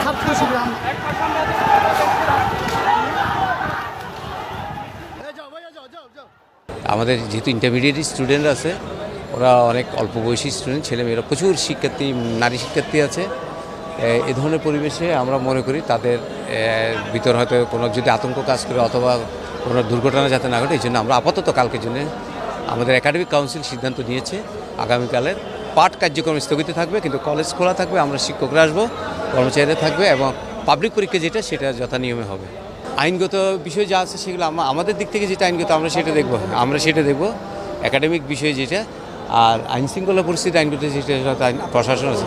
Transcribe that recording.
ছাত্র শিবির আমাদের যেহেতু ইন্টারমিডিয়েট স্টুডেন্ট আছে, ওরা অনেক অল্প বয়সী স্টুডেন্ট, ছেলেমেয়েরা প্রচুর শিক্ষার্থী, নারী শিক্ষার্থী আছে। এ ধরনের পরিবেশে আমরা মনে করি তাদের ভিতর হয়তো কোনো যদি আতঙ্ক কাজ করে অথবা কোনো দুর্ঘটনা যাতে না ঘটে, এই জন্য আমরা আপাতত কালকের জন্য আমাদের একাডেমিক কাউন্সিল সিদ্ধান্ত নিয়েছে আগামীকালের পাঠ কার্যক্রম স্থগিত থাকবে, কিন্তু কলেজ খোলা থাকবে। আমরা শিক্ষকরা আসবো, কর্মচারীরা থাকবে এবং পাবলিক পরীক্ষা যেটা সেটা যথানিয়মে হবে। আইনগত বিষয় যা আছে সেগুলো আমাদের দিক থেকে যেটা আইনগত আমরা সেটা দেখব একাডেমিক বিষয় যেটা, আর আইনশৃঙ্খলা পরিস্থিতি আইনগত যেটা প্রশাসন আছে।